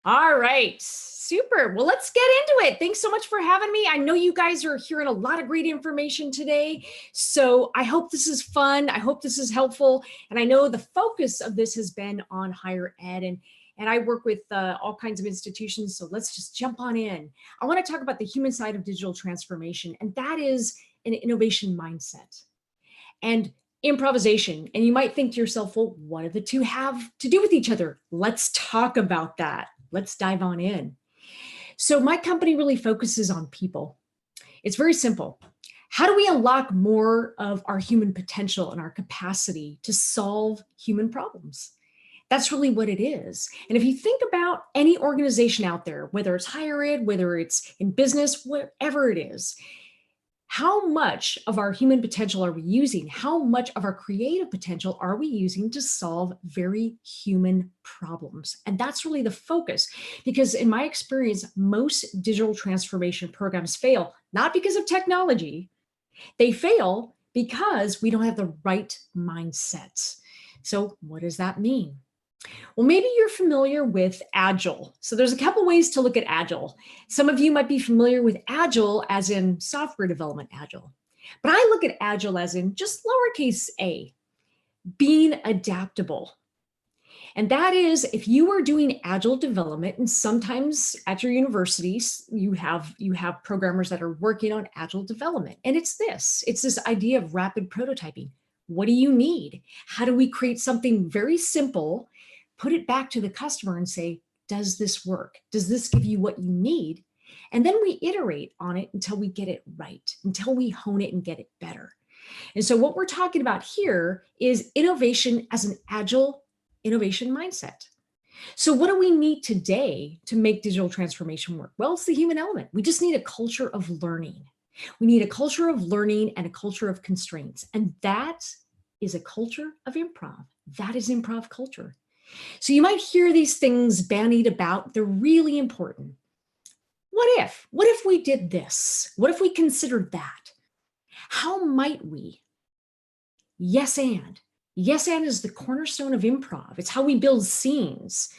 All right, super. Well, let's get into it. Thanks so much for having me. I know you guys are hearing a lot of great information today. So I hope this is fun. I hope this is helpful. And I know the focus of this has been on higher ed, and I work with all kinds of institutions. So let's just jump on in. I want to talk about the human side of digital transformation, and that is an innovation mindset and improvisation. And you might think to yourself, well, what do the two have to do with each other? Let's talk about that. Let's dive on in. So my company really focuses on people. It's very simple. How do we unlock more of our human potential and our capacity to solve human problems? That's really what it is. And if you think about any organization out there, whether it's higher ed, whether it's in business, whatever it is, how much of our human potential are we using? How much of our creative potential are we using to solve very human problems? And that's really the focus, because in my experience, most digital transformation programs fail, not because of technology. They fail because we don't have the right mindset. So what does that mean? Well, maybe you're familiar with Agile. So there's a couple ways to look at Agile. Some of you might be familiar with Agile as in software development Agile. But I look at Agile as in just lowercase a, being adaptable. And that is, if you are doing Agile development, and sometimes at your universities, you have programmers that are working on Agile development. And it's this idea of rapid prototyping. What do you need? How do we create something very simple, put it back to the customer and say, does this work? Does this give you what you need? And then we iterate on it until we get it right, until we hone it and get it better. And so what we're talking about here is innovation as an Agile innovation mindset. So what do we need today to make digital transformation work? Well, it's the human element. We just need a culture of learning. We need a culture of learning and a culture of constraints. And that is a culture of improv. That is improv culture. So you might hear these things bandied about. They're really important. What if? What if we did this? What if we considered that? How might we? Yes, and. Yes, and is the cornerstone of improv. It's how we build scenes.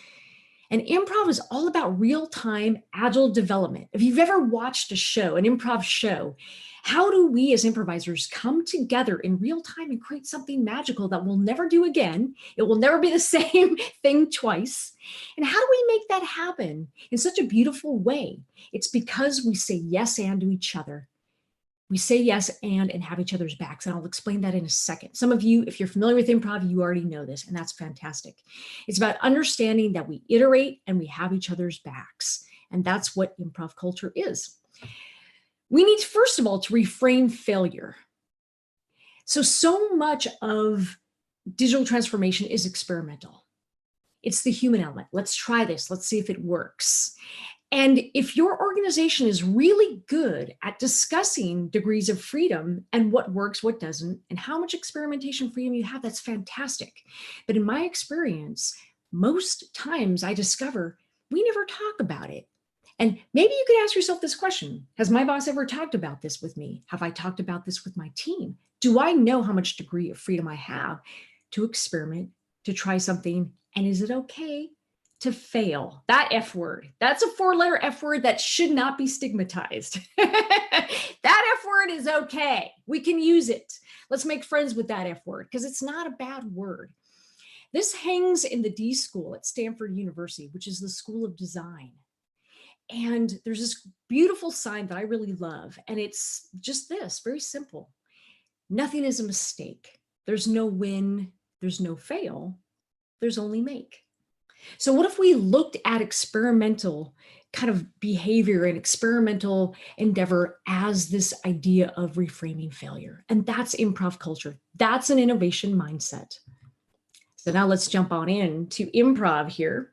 And improv is all about real-time agile development. If you've ever watched a show, an improv show, how do we as improvisers come together in real time and create something magical that we'll never do again? It will never be the same thing twice. And how do we make that happen in such a beautiful way? It's because we say yes and to each other. We say yes and have each other's backs. And I'll explain that in a second. Some of you, if you're familiar with improv, you already know this, and that's fantastic. It's about understanding that we iterate and we have each other's backs. And that's what improv culture is. We need, first of all, to reframe failure. So much of digital transformation is experimental. It's the human element. Let's try this. Let's see if it works. And if your organization is really good at discussing degrees of freedom and what works, what doesn't, and how much experimentation freedom you have, that's fantastic. But in my experience, most times I discover we never talk about it. And maybe you could ask yourself this question: has my boss ever talked about this with me? Have I talked about this with my team? Do I know how much degree of freedom I have to experiment, to try something? And is it okay to fail? That F word, that's a 4-letter F word that should not be stigmatized. That F word is okay. We can use it. Let's make friends with that F word because it's not a bad word. This hangs in the D School at Stanford University, which is the School of Design. And there's this beautiful sign that I really love. And it's just this, very simple. Nothing is a mistake. There's no win. There's no fail. There's only make. So what if we looked at experimental kind of behavior and experimental endeavor as this idea of reframing failure? And that's improv culture. That's an innovation mindset. So now let's jump on in to improv here.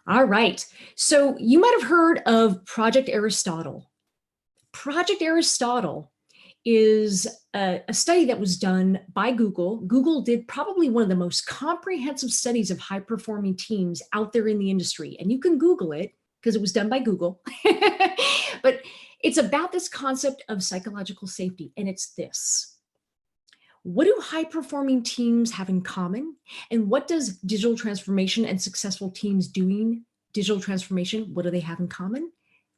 All right. So you might have heard of Project Aristotle. Project Aristotle is a study that was done by Google. Google did probably one of the most comprehensive studies of high-performing teams out there in the industry. And you can Google it because it was done by Google. But it's about this concept of psychological safety. And it's this: what do high-performing teams have in common? And what does digital transformation and successful teams doing digital transformation, what do they have in common?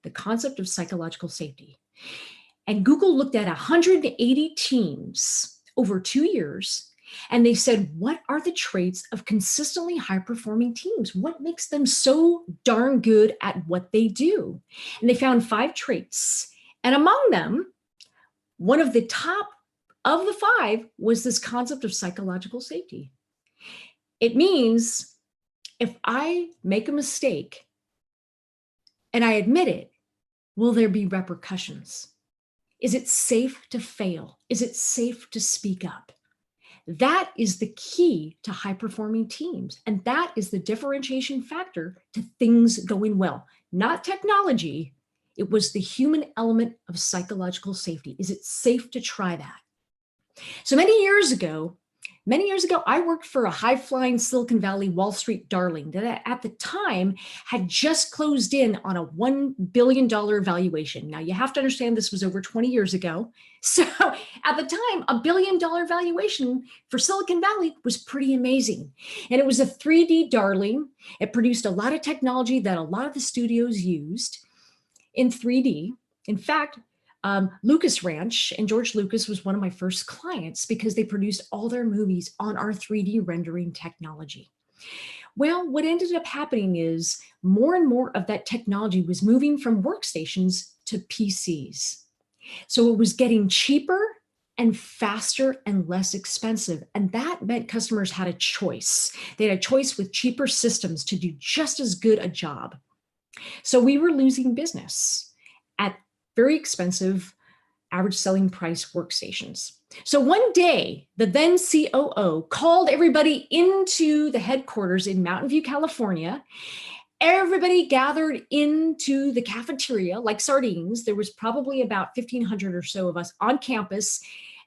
The concept of psychological safety. And Google looked at 180 teams over 2 years, and they said, what are the traits of consistently high-performing teams? What makes them so darn good at what they do? And they found 5 traits. And among them, one of the top of the 5 was this concept of psychological safety. It means if I make a mistake and I admit it, will there be repercussions? Is it safe to fail? Is it safe to speak up? That is the key to high-performing teams. And that is the differentiation factor to things going well. Not technology. It was the human element of psychological safety. Is it safe to try that? So many years ago, I worked for a high-flying Silicon Valley Wall Street darling that at the time had just closed in on a $1 billion valuation. Now, you have to understand this was over 20 years ago. So at the time, a $1 billion valuation for Silicon Valley was pretty amazing. And it was a 3D darling. It produced a lot of technology that a lot of the studios used in 3D. In fact, Lucas Ranch and George Lucas was one of my first clients because they produced all their movies on our 3D rendering technology. Well, what ended up happening is more and more of that technology was moving from workstations to PCs. So it was getting cheaper and faster and less expensive. And that meant customers had a choice. They had a choice with cheaper systems to do just as good a job. So we were losing business at very expensive average selling price workstations. So one day, the then COO called everybody into the headquarters in Mountain View, California. Everybody gathered into the cafeteria like sardines. There was probably about 1,500 or so of us on campus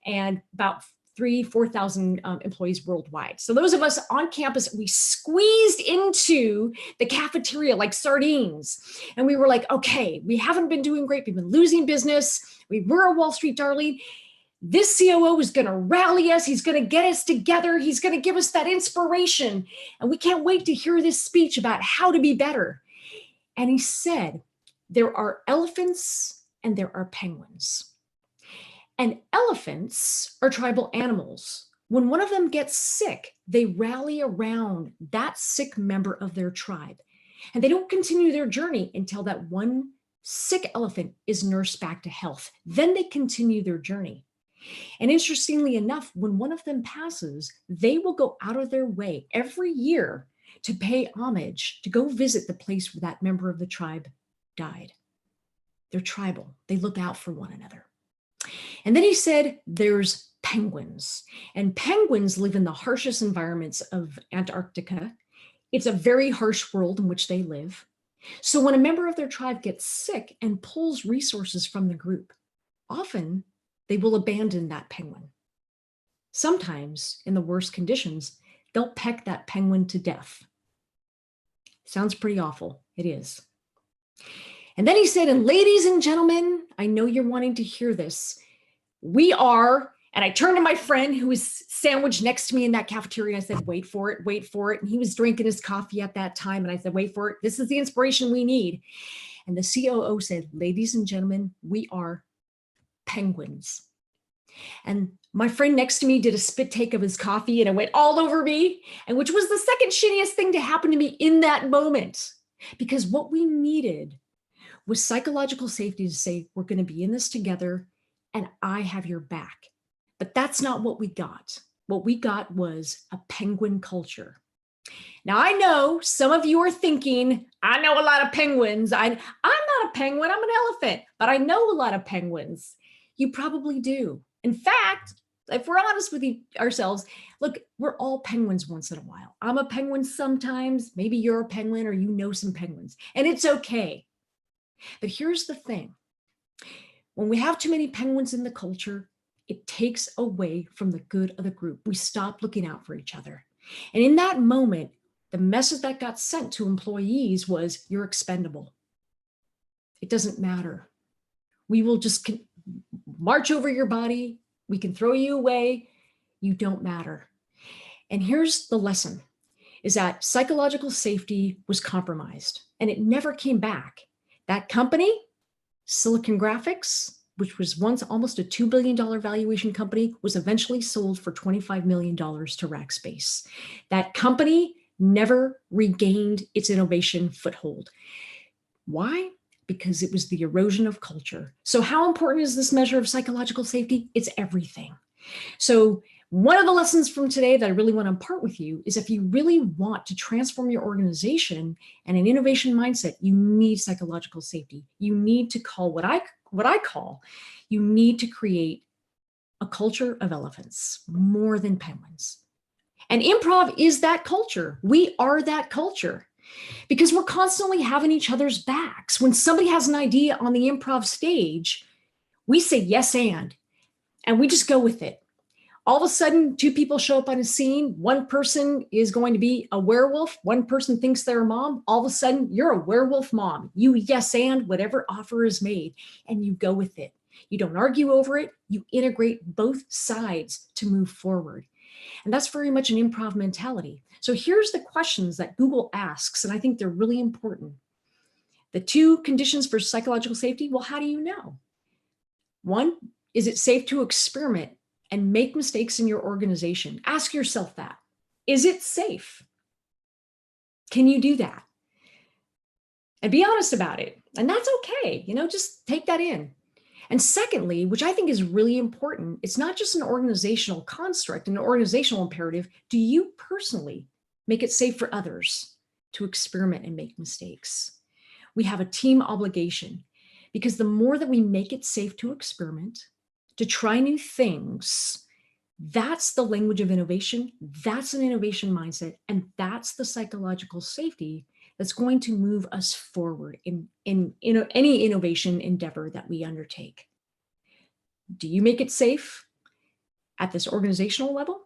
and about 4,000 employees worldwide. So those of us on campus, we squeezed into the cafeteria like sardines. And we were like, okay, we haven't been doing great. We've been losing business. We were a Wall Street darling. This COO is going to rally us. He's going to get us together. He's going to give us that inspiration. And we can't wait to hear this speech about how to be better. And he said, there are elephants and there are penguins. And elephants are tribal animals. When one of them gets sick, they rally around that sick member of their tribe. And they don't continue their journey until that one sick elephant is nursed back to health. Then they continue their journey. And interestingly enough, when one of them passes, they will go out of their way every year to pay homage, to go visit the place where that member of the tribe died. They're tribal. They look out for one another. And then he said, there's penguins. And penguins live in the harshest environments of Antarctica. It's a very harsh world in which they live. So when a member of their tribe gets sick and pulls resources from the group, often they will abandon that penguin. Sometimes, in the worst conditions, they'll peck that penguin to death. Sounds pretty awful. It is. And then he said, and ladies and gentlemen, I know you're wanting to hear this. We are, and I turned to my friend who was sandwiched next to me in that cafeteria. And I said, wait for it, wait for it. And he was drinking his coffee at that time. And I said, wait for it. This is the inspiration we need. And the COO said, ladies and gentlemen, we are penguins. And my friend next to me did a spit take of his coffee and it went all over me, and which was the second shittiest thing to happen to me in that moment. Because what we needed was psychological safety to say, we're going to be in this together and I have your back. But that's not what we got. What we got was a penguin culture. Now, I know some of you are thinking, I know a lot of penguins. I'm not a penguin, I'm an elephant, but I know a lot of penguins. You probably do. In fact, if we're honest with ourselves, look, we're all penguins once in a while. I'm a penguin sometimes. Maybe you're a penguin or you know some penguins, and it's okay. But here's the thing. When we have too many penguins in the culture, it takes away from the good of the group. We stop looking out for each other. And in that moment, the message that got sent to employees was, you're expendable. It doesn't matter. We will just march over your body. We can throw you away. You don't matter. And here's the lesson. is that psychological safety was compromised and it never came back. That company, Silicon Graphics, which was once almost a $2 billion valuation company, was eventually sold for $25 million to Rackspace. That company never regained its innovation foothold. Why? Because it was the erosion of culture. So how important is this measure of psychological safety? It's everything. So one of the lessons from today that I really want to impart with you is if you really want to transform your organization and an innovation mindset, you need psychological safety. You need to call what I call, you need to create a culture of elephants more than penguins. And improv is that culture. We are that culture because we're constantly having each other's backs. When somebody has an idea on the improv stage, we say yes and we just go with it. All of a sudden, two people show up on a scene. One person is going to be a werewolf. One person thinks they're a mom. All of a sudden, you're a werewolf mom. You yes and whatever offer is made, and you go with it. You don't argue over it. You integrate both sides to move forward. And that's very much an improv mentality. So here's the questions that Google asks, and I think they're really important. The two conditions for psychological safety, well, how do you know? One, is it safe to experiment and make mistakes in your organization? Ask yourself that. Is it safe? Can you do that? And be honest about it. And that's okay. Just take that in. And secondly, which I think is really important, it's not just an organizational construct, an organizational imperative. Do you personally make it safe for others to experiment and make mistakes? We have a team obligation because the more that we make it safe to experiment, to try new things, that's the language of innovation. That's an innovation mindset. And that's the psychological safety that's going to move us forward in any innovation endeavor that we undertake. Do you make it safe at this organizational level?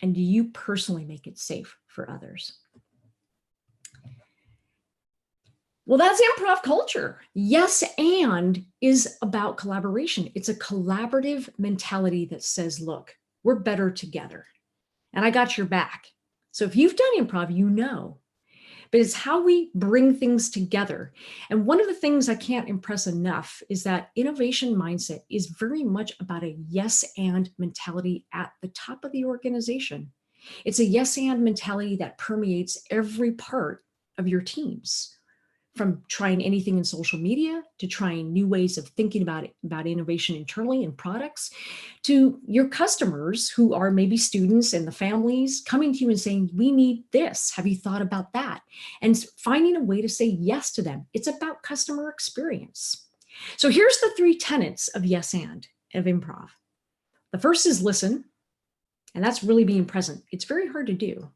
And do you personally make it safe for others? Well, that's improv culture. Yes, and is about collaboration. It's a collaborative mentality that says, look, we're better together and I got your back. So if you've done improv, you know, but it's how we bring things together. And one of the things I can't impress enough is that innovation mindset is very much about a yes and mentality at the top of the organization. It's a yes and mentality that permeates every part of your teams. From trying anything in social media to trying new ways of thinking about innovation internally in products, to your customers who are maybe students and the families coming to you and saying, we need this. Have you thought about that? And finding a way to say yes to them. It's about customer experience. So here's the three tenets of yes and of improv. The first is listen, and that's really being present. It's very hard to do.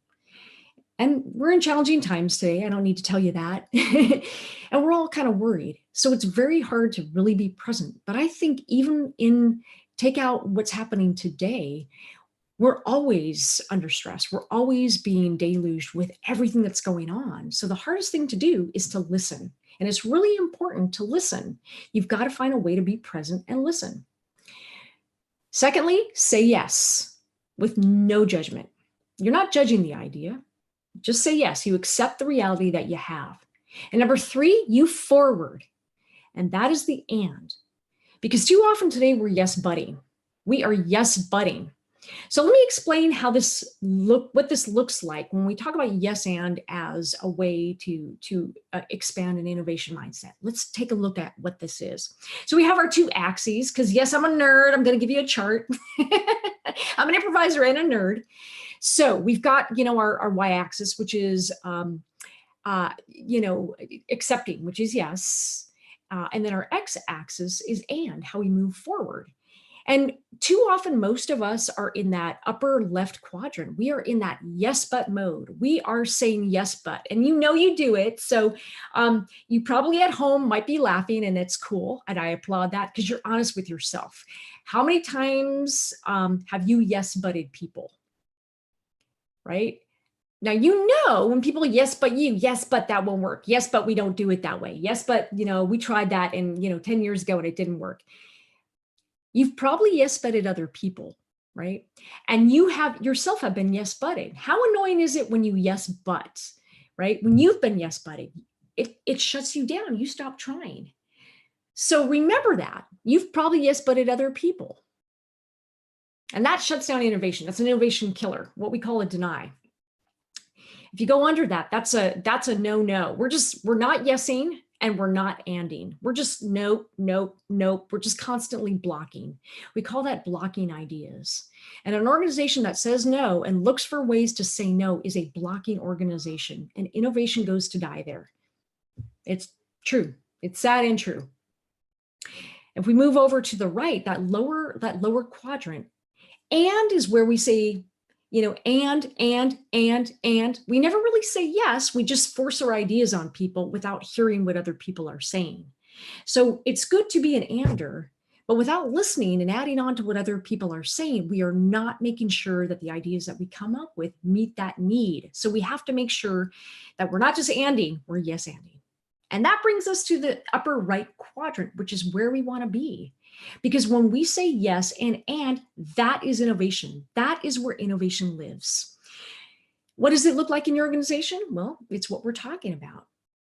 And we're in challenging times today. I don't need to tell you that. And we're all kind of worried. So it's very hard to really be present. But I think even take out what's happening today, we're always under stress. We're always being deluged with everything that's going on. So the hardest thing to do is to listen. And it's really important to listen. You've got to find a way to be present and listen. Secondly, say yes with no judgment. You're not judging the idea. Just say yes. You accept the reality that you have. And number three, you forward. And that is the and. Because too often today we're yes butting. We are yes butting. So let me explain how what this looks like when we talk about yes and as a way to expand an innovation mindset. Let's take a look at what this is. So we have our two axes, because yes, I'm a nerd. I'm going to give you a chart. I'm an improviser and a nerd. So we've got, our y-axis, which is, accepting, which is yes. And then our x-axis is and, how we move forward. And too often, most of us are in that upper left quadrant. We are in that yes, but mode. We are saying yes, but, and you do it. So you probably at home might be laughing, and it's cool. And I applaud that because you're honest with yourself. How many times have you yes, butted people? Right? Now, when people yes, but that won't work. Yes, but we don't do it that way. Yes, but, we tried that and, 10 years ago and it didn't work. You've probably yes, butted other people. right? And you have yourself have been yes butted. How annoying is it when you yes but, right? When you've been yes butted, it shuts you down. You stop trying. So remember that. You've probably yes butted other people. And that shuts down innovation. That's an innovation killer, what we call a deny. If you go under that, that's a no. We're not yesing and we're not anding. We're just nope. We're just constantly blocking. We call that blocking ideas. And an organization that says no and looks for ways to say no is a blocking organization, and innovation goes to die there. It's true. It's sad and true. If we move over to the right, that lower quadrant, and is where we say, and. We never really say yes. We just force our ideas on people without hearing what other people are saying. So it's good to be an ander, but without listening and adding on to what other people are saying, we are not making sure that the ideas that we come up with meet that need. So we have to make sure that we're not just anding, we're yes-anding. And that brings us to the upper right quadrant, which is where we want to be. Because when we say yes and that is innovation. That is where innovation lives. What does it look like in your organization? Well, it's what we're talking about,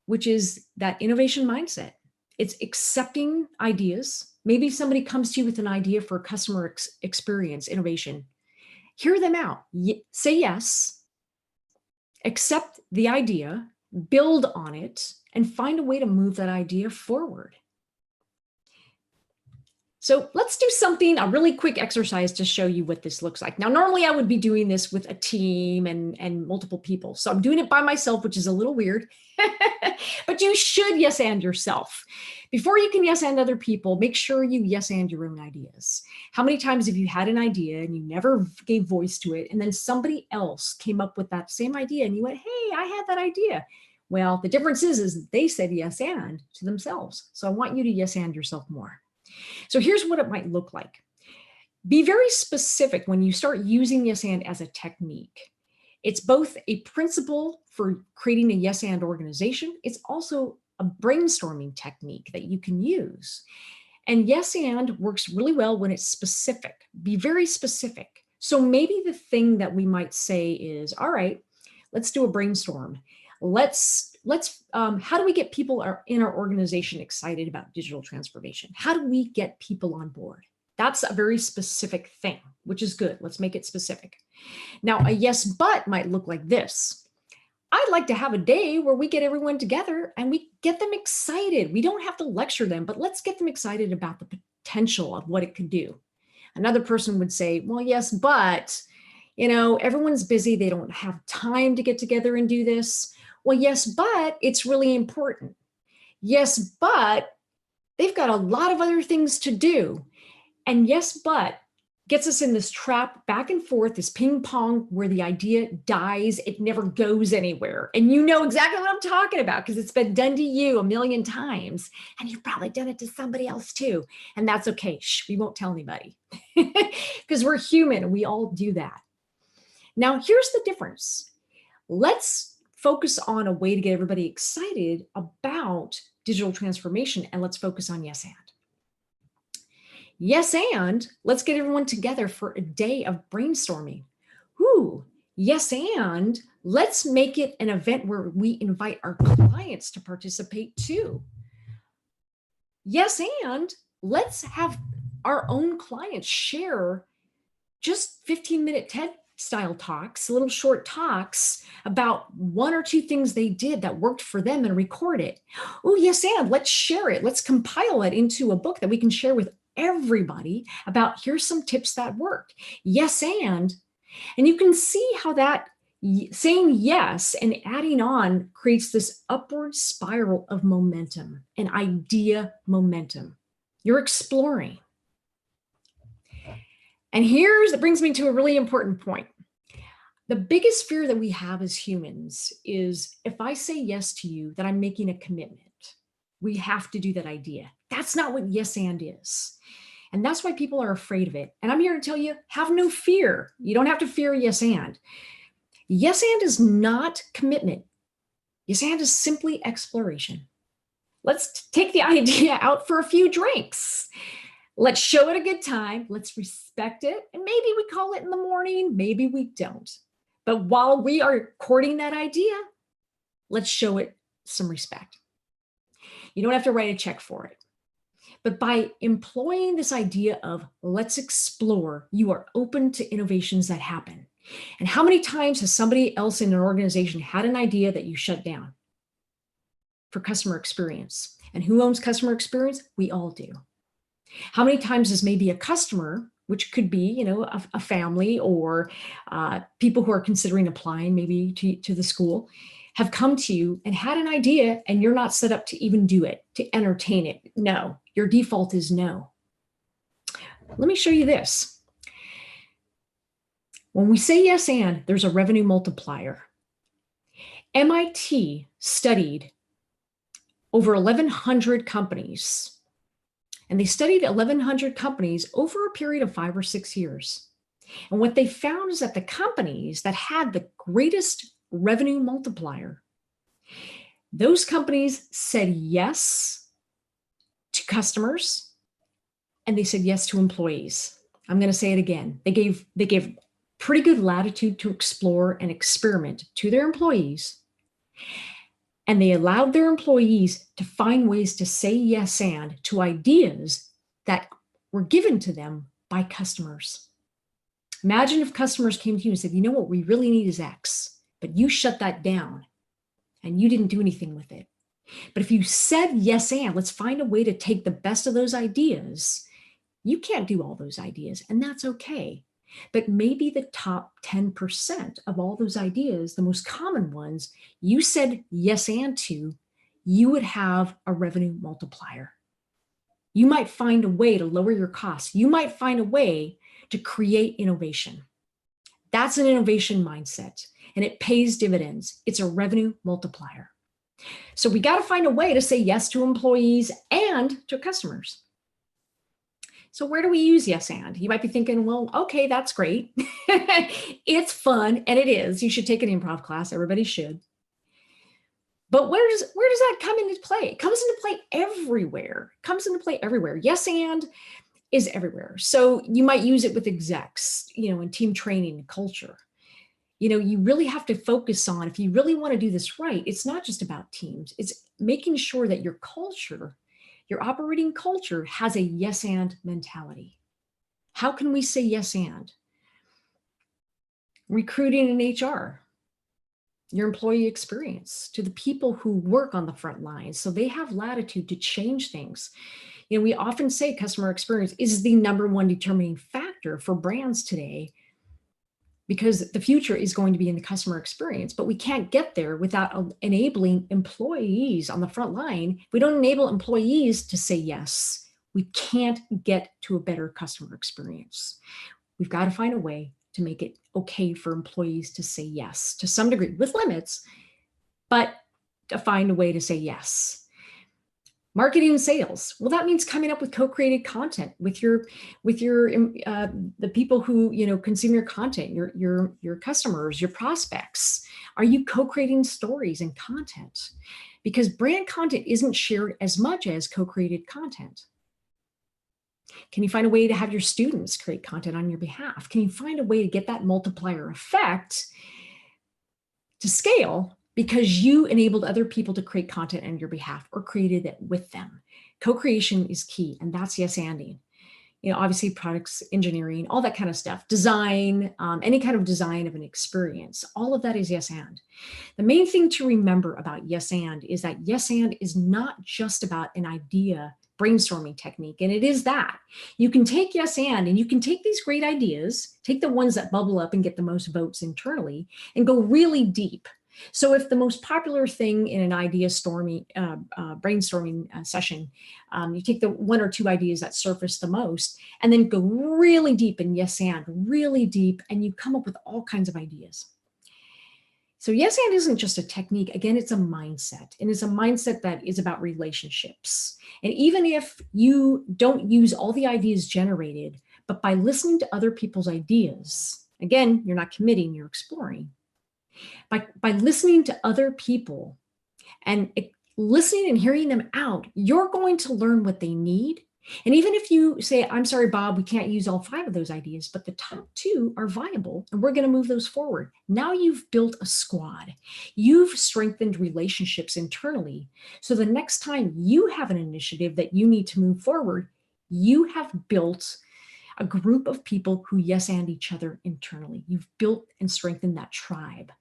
which is that innovation mindset. It's accepting ideas. Maybe somebody comes to you with an idea for customer experience innovation. Hear them out. Say yes, accept the idea, build on it, and find a way to move that idea forward. So let's do a really quick exercise to show you what this looks like. Now, normally I would be doing this with a team and multiple people. So I'm doing it by myself, which is a little weird, but you should yes and yourself. Before you can yes and other people, make sure you yes and your own ideas. How many times have you had an idea and you never gave voice to it, and then somebody else came up with that same idea and you went, hey, I had that idea. Well, the difference is they said yes and to themselves. So I want you to yes and yourself more. So here's what it might look like. Be very specific when you start using yes and as a technique. It's both a principle for creating a yes and organization. It's also a brainstorming technique that you can use. And yes and works really well when it's specific. Be very specific. So maybe the thing that we might say is, all right, let's do a brainstorm. How do we get people in our organization excited about digital transformation? How do we get people on board? That's a very specific thing, which is good. Let's make it specific. Now, a yes, but might look like this. I'd like to have a day where we get everyone together and we get them excited. We don't have to lecture them, but let's get them excited about the potential of what it could do. Another person would say, well, yes, but, everyone's busy. They don't have time to get together and do this. Well, yes, but it's really important. Yes, but they've got a lot of other things to do. And yes, but gets us in this trap back and forth, this ping pong where the idea dies. It never goes anywhere. And you know exactly what I'm talking about because it's been done to you a million times. And you've probably done it to somebody else too. And that's okay. Shh, we won't tell anybody because we're human and we all do that. Now, here's the difference. Let's focus on a way to get everybody excited about digital transformation, and let's focus on yes and. Yes and let's get everyone together for a day of brainstorming. Yes and let's make it an event where we invite our clients to participate too. Yes and let's have our own clients share just 15-minute TED style talks, little short talks about one or two things they did that worked for them and record it. Oh, yes, and let's share it. Let's compile it into a book that we can share with everybody about here's some tips that worked. Yes, and you can see how that saying yes and adding on creates this upward spiral of momentum, an idea momentum. You're exploring. And that brings me to a really important point. The biggest fear that we have as humans is if I say yes to you, that I'm making a commitment. We have to do that idea. That's not what yes and is. And that's why people are afraid of it. And I'm here to tell you, have no fear. You don't have to fear yes and. Yes and is not commitment. Yes and is simply exploration. Let's take the idea out for a few drinks. Let's show it a good time. Let's respect it. And maybe we call it in the morning. Maybe we don't. But while we are courting that idea, let's show it some respect. You don't have to write a check for it. But by employing this idea of let's explore, you are open to innovations that happen. And how many times has somebody else in an organization had an idea that you shut down for customer experience? And who owns customer experience? We all do. How many times is maybe a customer, which could be, a family or people who are considering applying maybe to the school, have come to you and had an idea and you're not set up to even do it, to entertain it? No, your default is no. Let me show you this. When we say yes and, there's a revenue multiplier. MIT studied over 1,100 companies, and they studied 1,100 companies over a period of 5 or 6 years. And what they found is that the companies that had the greatest revenue multiplier, those companies said yes to customers and they said yes to employees. I'm going to say it again. They gave pretty good latitude to explore and experiment to their employees, and they allowed their employees to find ways to say yes and to ideas that were given to them by customers. Imagine if customers came to you and said, you know what we really need is X, but you shut that down and you didn't do anything with it. But if you said yes and, let's find a way to take the best of those ideas, you can't do all those ideas, and that's okay. But maybe the top 10% of all those ideas, the most common ones, you said yes and to, you would have a revenue multiplier. You might find a way to lower your costs. You might find a way to create innovation. That's an innovation mindset, and it pays dividends. It's a revenue multiplier. So we got to find a way to say yes to employees and to customers. So where do we use yes and? You might be thinking, well, okay, that's great. It's fun, and it is. You should take an improv class. Everybody should. But where does that come into play? It comes into play everywhere. It comes into play everywhere. Yes and is everywhere. So you might use it with execs, in team training and culture. You really have to focus on, if you really want to do this right, it's not just about teams. It's making sure that your culture, your operating culture, has a yes and mentality. How can we say yes and? Recruiting and HR, your employee experience, to the people who work on the front lines, so they have latitude to change things. We often say customer experience is the number one determining factor for brands today, because the future is going to be in the customer experience, but we can't get there without enabling employees on the front line. If we don't enable employees to say yes, we can't get to a better customer experience. We've got to find a way to make it okay for employees to say yes to some degree, with limits, but to find a way to say yes. Marketing and sales. Well, that means coming up with co-created content with the people who consume your content, your customers, your prospects. Are you co-creating stories and content? Because brand content isn't shared as much as co-created content. Can you find a way to have your students create content on your behalf? Can you find a way to get that multiplier effect to scale because you enabled other people to create content on your behalf or created it with them? Co-creation is key, and that's yes-anding. Obviously products, engineering, all that kind of stuff, design, any kind of design of an experience, all of that is yes and. The main thing to remember about yes and is that yes and is not just about an idea brainstorming technique, and it is that. You can take yes and you can take these great ideas, take the ones that bubble up and get the most votes internally, and go really deep. So if the most popular thing in an idea brainstorming session, you take the one or two ideas that surface the most and then go really deep in yes and, really deep, and you come up with all kinds of ideas. So yes and isn't just a technique. Again, it's a mindset, and it's a mindset that is about relationships. And even if you don't use all the ideas generated, but by listening to other people's ideas, again, you're not committing, you're exploring. By listening to other people and listening and hearing them out, you're going to learn what they need. And even if you say, I'm sorry, Bob, we can't use all 5 of those ideas, but the top 2 are viable and we're going to move those forward. Now you've built a squad. You've strengthened relationships internally. So the next time you have an initiative that you need to move forward, you have built a group of people who yes and each other internally. You've built and strengthened that tribe.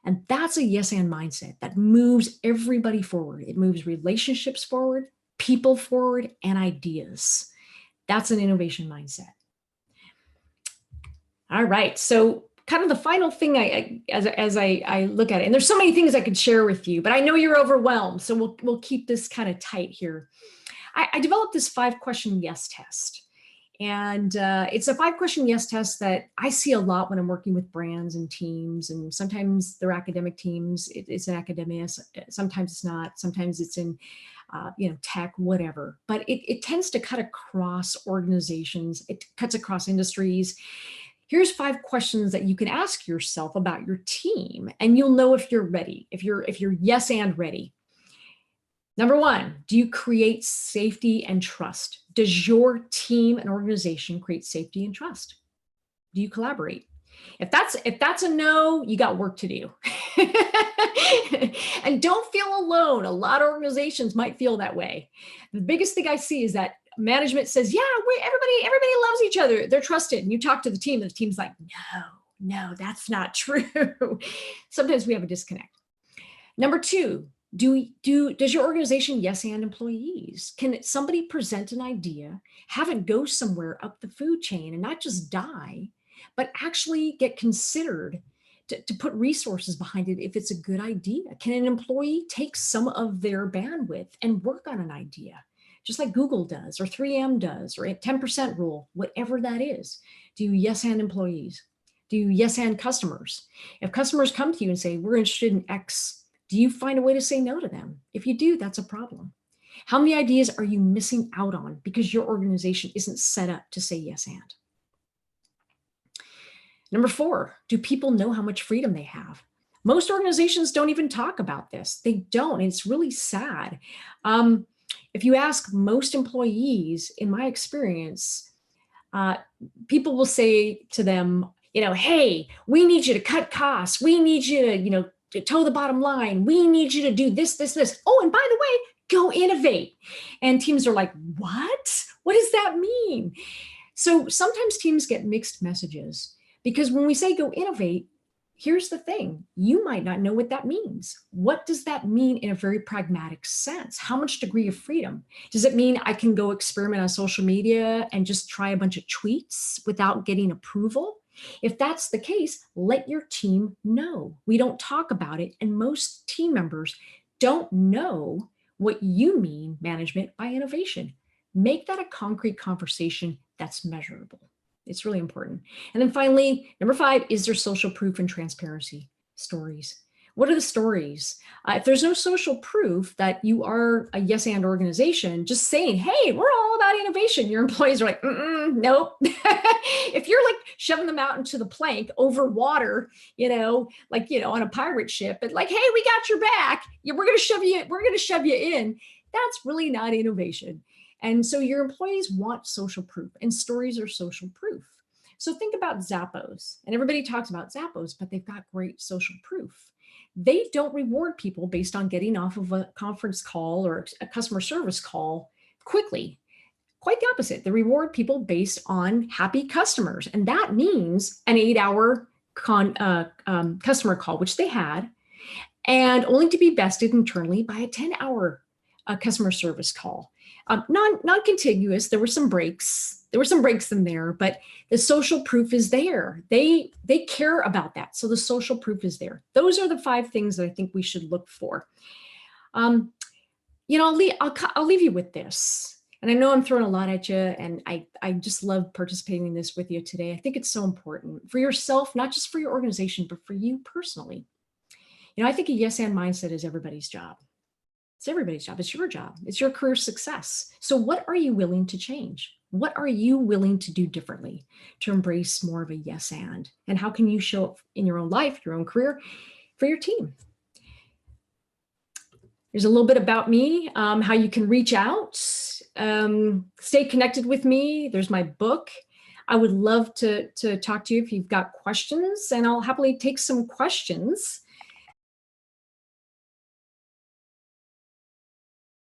And that's a yes and mindset that moves everybody forward. It moves relationships forward, people forward, and ideas. That's an innovation mindset. All right. So kind of the final thing as I look at it, and there's so many things I could share with you, but I know you're overwhelmed. So we'll keep this kind of tight here. I developed this 5-question yes test. And it's a 5-question yes test that I see a lot when I'm working with brands and teams. And sometimes they're academic teams. It's an academia. Sometimes it's not. Sometimes it's in, tech, whatever. But it tends to cut across organizations. It cuts across industries. Here's 5 questions that you can ask yourself about your team, and you'll know if you're ready. If you're yes and ready. Number 1, do you create safety and trust? Does your team and organization create safety and trust? Do you collaborate? If that's a no, you got work to do. And don't feel alone. A lot of organizations might feel that way. The biggest thing I see is that management says, yeah, everybody loves each other. They're trusted. And you talk to the team and the team's like, no, that's not true. Sometimes we have a disconnect. Number 2, does your organization yes and employees? Can somebody present an idea, have it go somewhere up the food chain and not just die, but actually get considered to put resources behind it if it's a good idea? Can an employee take some of their bandwidth and work on an idea, just like Google does or 3M does or a 10% rule, whatever that is? Do you yes and employees? Do you yes and customers? If customers come to you and say, we're interested in X, do you find a way to say no to them? If you do, that's a problem. How many ideas are you missing out on because your organization isn't set up to say yes and? Number 4, do people know how much freedom they have? Most organizations don't even talk about this. They don't, and it's really sad. If you ask most employees, in my experience, people will say to them, hey, we need you to cut costs. We need you to toe the bottom line. We need you to do this, this, this. Oh, and by the way, go innovate. And teams are like, what? What does that mean? So sometimes teams get mixed messages because when we say go innovate, here's the thing. You might not know what that means. What does that mean in a very pragmatic sense? How much degree of freedom? Does it mean I can go experiment on social media and just try a bunch of tweets without getting approval? If that's the case, let your team know. We don't talk about it, and most team members don't know what you mean, management, by innovation. Make that a concrete conversation that's measurable. It's really important. And then finally, number 5, is there social proof and transparency? Stories. What are the stories? If there's no social proof that you are a yes and organization, just saying, hey, we're all about innovation, your employees are like, nope. If you're like shoving them out into the plank over water, on a pirate ship, and like, hey, we got your back. We're going to shove you in. That's really not innovation. And so your employees want social proof, and stories are social proof. So think about Zappos, and everybody talks about Zappos, but they've got great social proof. They don't reward people based on getting off of a conference call or a customer service call quickly. Quite the opposite. They reward people based on happy customers. And that means an 8-hour customer call, which they had, and only to be bested internally by a 10-hour customer service call. Non-contiguous, there were some breaks. There were some breaks in there, but the social proof is there. They care about that. So the social proof is there. Those are the 5 things that I think we should look for. I'll leave you with this. And I know I'm throwing a lot at you, and I just love participating in this with you today. I think it's so important for yourself, not just for your organization, but for you personally. I think a yes and mindset is everybody's job. It's everybody's job. It's your job. It's your career success. So what are you willing to change? What are you willing to do differently to embrace more of a yes and? And how can you show up in your own life, your own career, for your team? There's a little bit about me, how you can reach out. stay connected with me. There's my book. I would love to talk to you if you've got questions, and I'll happily take some questions.